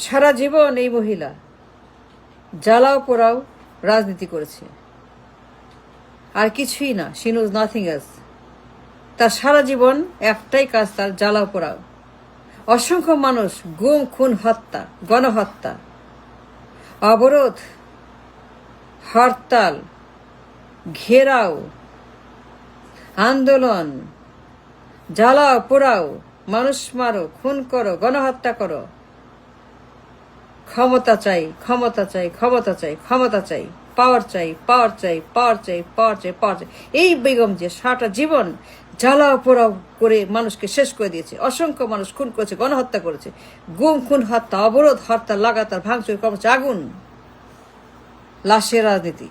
সারা জীবন এই মহিলা জ্বালাও পোড়াও রাজনীতি করেছে, আর কিছুই না। She knows nothing else. তার সারা জীবন একটাই কাজ, তার জ্বালাও পোড়াও। অসংখ্য মানুষ গুম, খুন, হত্যা, গণহত্যা, অবরোধ, হরতাল, ঘেরাও, আন্দোলন, জ্বালাও পোড়াও, মানুষ মারো, খুন করো, গণহত্যা করো। ক্ষমতা চাই, ক্ষমতা চাই, ক্ষমতা চাই, ক্ষমতা চাই, পাওয়ার চাই, পাওয়ার চাই, পাওয়ার চাই, পাওয়ার চাই, পাওয়ার চাই। এই বেগম যে সারাটা জীবন জ্বালাও পোড়াও করে মানুষকে শেষ করে দিয়েছে। অসংখ্য মানুষ খুন করেছে, গণহত্যা করেছে, গুম, খুন, হত্যা, অবরোধ, হরতাল, লাগাতার ভাঙচুর, করেছে, আগুন, লাশের রাজনীতি,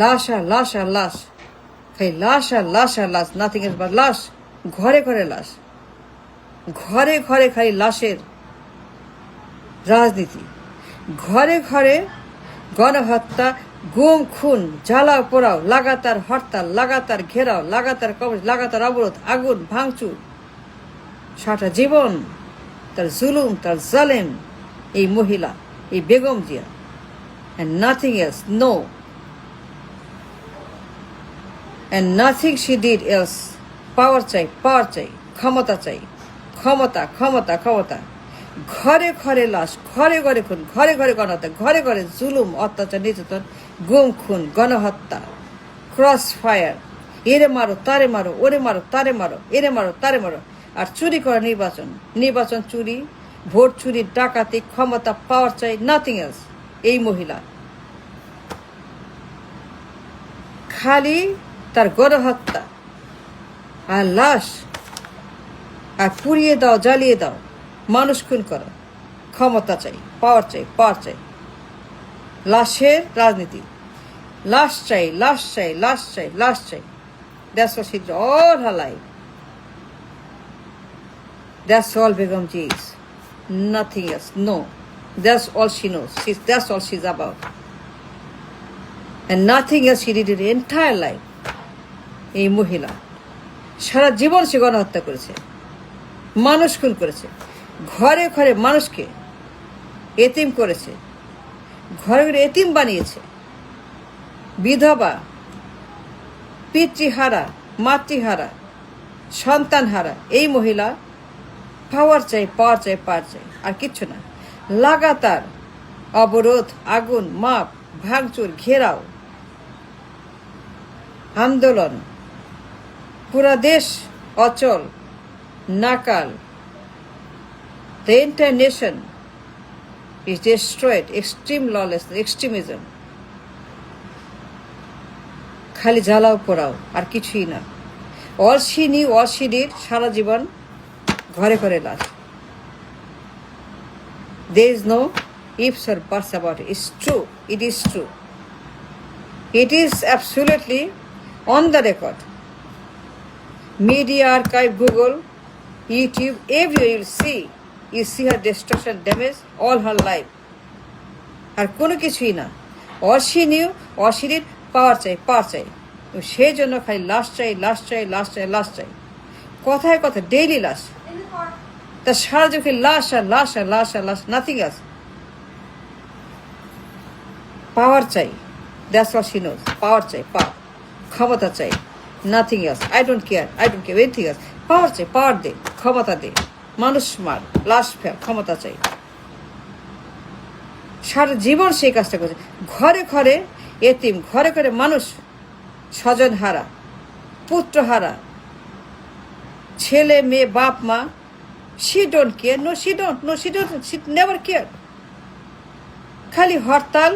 লাশ আর লাশ আর লাশ, খালি লাশ আর লাশ আর লাশ, নাথিং এলস বাট লাশ। ঘরে ঘরে লাশ, ঘরে ঘরে খালি লাশের রাজনীতি, ঘরে ঘরে গণহত্যা, গুম, খুন, জ্বালাও পোড়াও, লাগাতার হরতাল, লাগাতার ঘেরাও, লাগাতার কবর, লাগাতার অবরোধ, আগুন, ভাঙচুর। সারাটা জীবন তার জুলুম, তার জালেম এই মহিলা, এই Begum Zia, and nothing else, no, and nothing she did else. পাওয়ার চাই, পাওয়ার চাই, ক্ষমতা চাই, ক্ষমতা, ক্ষমতা, ক্ষমতা। ঘরে ঘরে লাশ, ঘরে ঘরে খুন, ঘরে ঘরে গণহত্যা, ঘরে ঘরে জুলুম, অত্যাচার, নির্যাতন, গুম, খুন, গণহত্যা, ক্রস ফায়ার, এরে মারো তারে মারো, ওরে মারো তারে মারো, এরে মারো তারে মারো। আর চুরি করা নির্বাচন, নির্বাচন চুরি, ভোট চুরি, ডাকাতি, ক্ষমতা, পাওয়ার চাই, নাথিং এলস। এই মহিলা খালি তার গণহত্যা আর লাশ আর পুড়িয়ে দাও, জ্বালিয়ে দাও, মানুষ খুন করো, ক্ষমতা চাই, পাওয়ার চাই, পাওয়ার চাই, লাশের রাজনীতি, লাশ চাই, লাশ চাই, লাশ চাই, লাশ চাই। That's what she did all her life. That's all Begum Ji is. Nothing else. No. That's all she knows. That's all she's about. And nothing else she did in her entire life. এই মহিলা সারা জীবন সে গণহত্যা করেছে, মানুষ খুন করেছে, ঘরে ঘরে মানুষকে এতিম করেছে, ঘরে ঘরে এতিম বানিয়েছে, বিধবা, পিতৃহারা, মাতৃহারা, সন্তানহারা। এই মহিলা পাওয়ার চাই, পাওয়ার চাই, পাওয়ার চাই, আর কিচ্ছু না। লাগাতার অবরোধ, আগুন, মাপ, ভাঙচুর, ঘেরাও, আন্দোলন, পুরা দেশ অচল, নাকাল। The entire nation is destroyed. Extreme lawlessness, extremism. খালি জ্বালাও পোড়াও, আর কিছুই না। All she knew, all she did, সারা জীবন ঘরে ঘরে লাশ। There is no ifs or buts about it. It's true. It is true. It is absolutely on the record. Media archive, Google, YouTube, everywhere you'll see. You see her destruction, damage all her life. আর কোনো কিছুই না। All she knew, all she did, পাওয়ার চাই, পাওয়ার চাই। সেই জন্য খালি লাশ চাই, লাশ চাই, লাশ চাই, লাশ চাই। কথায় কথা ডেইলি লাশ। তা সারা যখন লাশ আর লাশ আর লাশ আর লাশ, নাথিং এলস। পাওয়ার চাই, that's what she knows. Power চাই, পাওয়ার, ক্ষমতা চাই, nothing else. I don't care anything else. Power চাই, পাওয়ার দে, ক্ষমতা দে, মানুষ মার, লাশ ফেল, ক্ষমতা চাই। সারা জীবন সেই কাজটা করছে। ঘরে ঘরে এতিম, ঘরে ঘরে মানুষ স্বজন হারা, পুত্র হারা, ছেলে মেয়ে, বাপ মা। She don't care, no she don't, no she don't, she never care. খালি হরতাল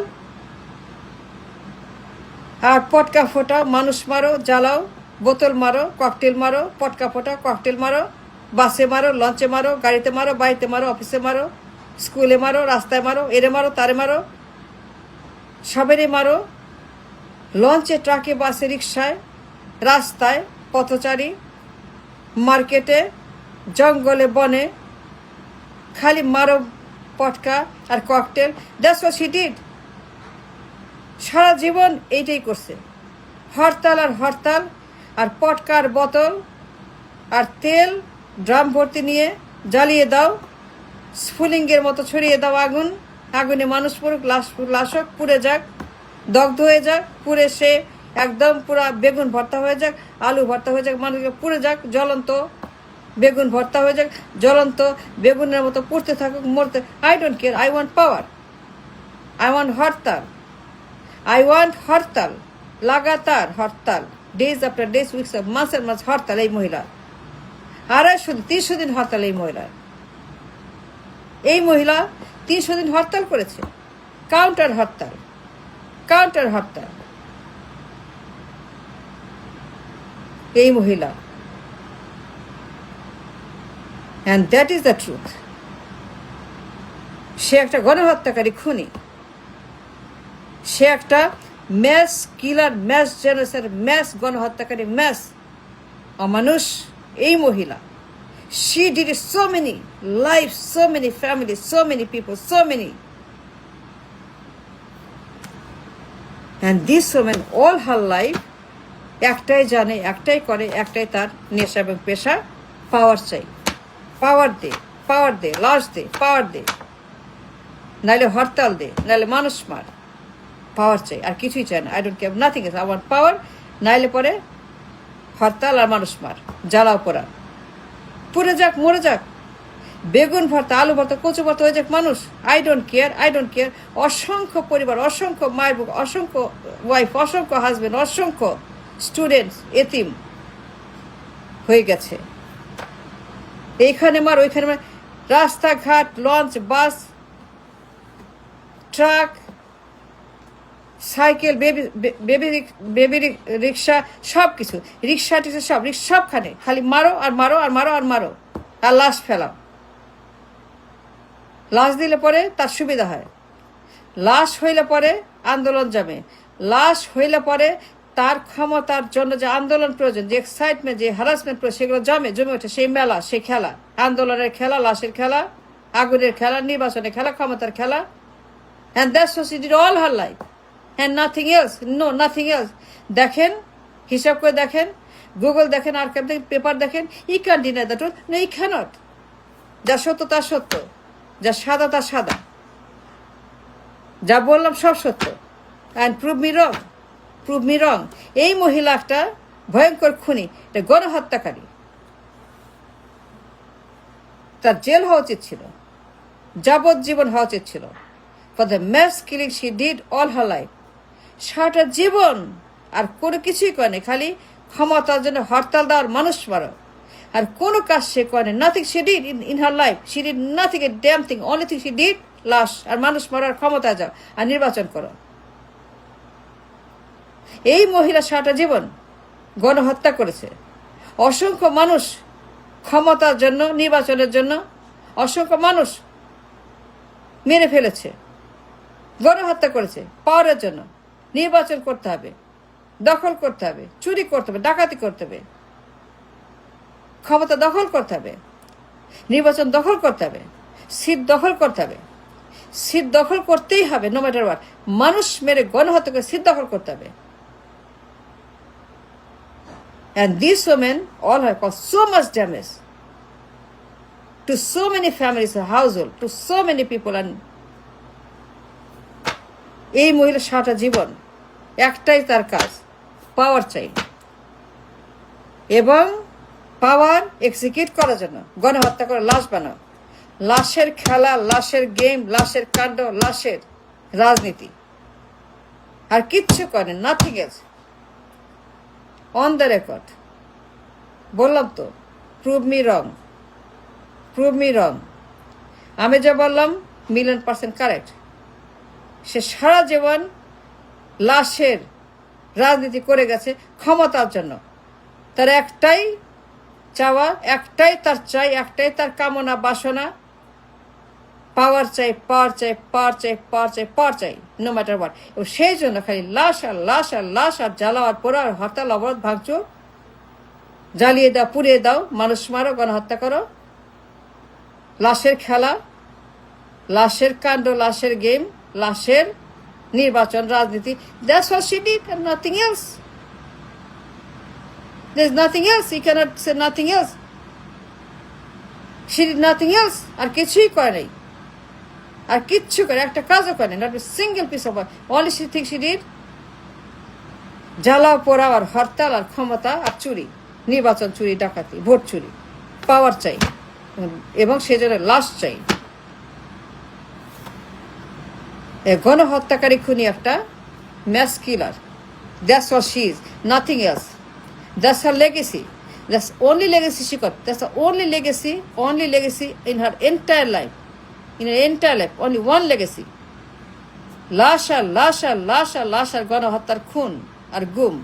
আর পটকা ফোটাও, মানুষ মারো, জ্বালাও, বোতল মারো, ককটেল মারো, পটকা ফোটাও, ককটেল মারো, বাসে মারো, লঞ্চে মারো, গাড়িতে মারো, বাড়িতে মারো, অফিসে মারো, স্কুলে মারো, রাস্তায় মারো, এরে মারো তারে মারো, সবেরই মারো, লঞ্চে, ট্রাকে, বাসে, রিক্সায়, রাস্তায়, পথচারী, মার্কেটে, জঙ্গলে, বনে, খালি মারো পটকা আর cocktail. That's what she did. সারা জীবন এইটাই করছে। হরতাল আর হরতাল, আর পটকার বোতল আর তেল ড্রাম ভর্তি নিয়ে জ্বালিয়ে দাও, স্ফুলিঙ্গের মতো ছড়িয়ে দাও আগুন, আগুনে মানুষ পড়ুক, লাশ হোক, পুড়ে যাক, দগ্ধ হয়ে যাক, পুড়ে সে একদম পুরা বেগুন ভর্তা হয়ে যাক, আলু ভর্তা হয়ে যাক, মানুষকে পুড়ে যাক, জ্বলন্ত বেগুন ভর্তা হয়ে যাক, জ্বলন্ত বেগুনের মতো পুড়তে থাকুক, মরতে। I don't care, I want power, I want hartal, I want hartal, লাগাতার hartal, days after days, weeks of মাসের মাস হরতাল এই মহিলা, 300 দিন হরতাল এই মহিলার। এই মহিলা 300 দিন হরতাল করেছে, কাউন্টার হরতাল, কাউন্টার হরতাল। এই মহিলা, and that is the truth. সে একটা গণহত্যাকারী, খুনি, সে একটা ম্যাস কিলার, ম্যাস জেনোসাইড, ম্যাস গণহত্যাকারী, ম্যাস অমানুষ। এই মহিলা, she did so many lives, so many families, so many people, so many, and this woman all her life একটাই জানে, একটাই করে, একটাই তার নেশা এবং পেশা, পাওয়ার চাই, পাওয়ার দে, পাওয়ার দে, লাশ দে, পাওয়ার দে, নাইলে হরতাল দে, নাইলে মানুষ মার, পাওয়ার চাই, আর কিছুই চাই না। I don't care, nothing else, I want power, নাইলে পরে হরতাল আর মানুষ মার, জ্বালাও পোড়া, পুড়ে যাক, মরে যাক, বেগুন ভর্তা, আলু ভর্তা, কচু ভর্তা হয়ে যাক মানুষ। I don't care, I don't care. অসংখ্য পরিবার, অসংখ্য মায়ের বুক, অসংখ্য ওয়াইফ, অসংখ্য হাজবেন্ড, অসংখ্য স্টুডেন্টস এতিম হয়ে গেছে। এইখানে মার, ওইখানে মার, রাস্তাঘাট, লঞ্চ, বাস, ট্রাক, সাইকেল, বেবি রিক্সা, সব কিছু, রিক্সা টিক্সা সব, সবখানে খালি মারো আর মারো আর মারো আর মারো, আর লাশ ফেলাও। লাশ দিলে পরে তার সুবিধা হয়, লাশ হইলে পরে আন্দোলন জমে, লাশ হইলে পরে তার ক্ষমতার জন্য যে আন্দোলন প্রয়োজন, যে এক্সাইটমেন্ট, যে হ্যারাসমেন্ট প্রয়োজন, সেগুলো জমে ওঠে। সেই মেলা, সেই খেলা, আন্দোলনের খেলা, লাশের খেলা, আগুনের খেলা, নির্বাচনের খেলা, ক্ষমতার খেলা। And that's what she did all her life. And nothing else. No, nothing else. দেখেন, হিসাব করে দেখেন, গুগল দেখেন, আর্কাইভ দেখেন, পেপার দেখেন, you can't deny the truth. No, you cannot. যা সত্য তা সত্য, যা সাদা তা সাদা, যা বললাম সব সত্য। And prove me wrong. Prove me wrong. এই মহিলা একটা ভয়ঙ্কর খুনি, এটা গণহত্যাকারী। তার জেল হওয়া উচিত ছিল, যাবজ্জীবন হওয়া উচিত ছিল। For the mass killing she did all her life. সারাটা জীবন আর কোনো কিছুই করেনি, খালি ক্ষমতার জন্য হরতাল দেওয়ার, মানুষ মারো, আর কোনো কাজ সে করেনি। Nothing she did in her life. She did nothing, a damn thing. Only thing she did, লাশ আর মানুষ মারার, ক্ষমতা যাও আর নির্বাচন করো। এই মহিলা সারাটা জীবন গণহত্যা করেছে, অসংখ্য মানুষ ক্ষমতার জন্য, নির্বাচনের জন্য অসংখ্য মানুষ মেরে ফেলেছে, গণহত্যা করেছে, পাওয়ারের জন্য। নির্বাচন করতে হবে, দখল করতে হবে, চুরি করতে হবে, ডাকাতি করতে হবে, ক্ষমতা দখল করতে হবে, নির্বাচন দখল করতে হবে, সিট দখল করতে হবে, সিট দখল করতেই হবে, নো ম্যাটার হোয়াট। মানুষ মেরে গণহত্যা করে সিট দখল করতে হবে। And these women all have caused so much damage to so many families, a household, to so many people. And এই মহিলা সারাটা জীবন একটাই তার কাজ, পাওয়ার চাই, এবং পাওয়ার এক্সিকিউট করার জন্য গণহত্যা করে লাশ বানাও, লাশের খেলা, লাশের গেম, লাশের কাণ্ড, লাশের রাজনীতি, আর কিচ্ছু করে, nothing else. On the record বললাম তো, প্রুভ মি রং, প্রুভ মি রং। আমি যা বললাম 1,000,000% কারেক্ট। সে সারা জীবন লাশের রাজনীতি করে গেছে ক্ষমতার জন্য। তার একটাই চাওয়া, একটাই তার চাই, একটাই তার কামনা বাসনা, পাওয়ার চাই, পাওয়ার চাই, পাওয়ার চাই, পাওয়ার চাই, পাওয়ার চাই, নো ম্যাটার হোয়াট। এবং সেই জন্য খালি লাশ আর লাশ আর লাশ আর জ্বালাওয়ার পোড়া আর হরতাল, অবরোধ, ভাঙচুর, জ্বালিয়ে দাও, পুড়িয়ে দাও, মানুষ মারো, গণহত্যা করো, লাশের খেলা, লাশের কাণ্ড, লাশের গেম, লাশের নির্বাচন, রাজনীতি। That's what she did and nothing else. There's nothing else. You cannot say nothing else. She did nothing else. আর কিছুই করে নাই। আর কিচ্ছু করে একটা কাজও করে not single piece of only she things she did জ্বালাও পোড়াও আর হরতাল আর ক্ষমতা আর চুরি, নির্বাচন চুরি, ডাকাতি, ভোট চুরি, পাওয়ার চাই এবং সেজন্য লাশ চাই। গণহত্যাকারী খুনি একটা mass killer. That's what she is, nothing else. That's her legacy. That's only legacy she got. That's the only legacy in her entire life. In her entire life, only one legacy. লাশ আর গণহত্যার খুন আর গুম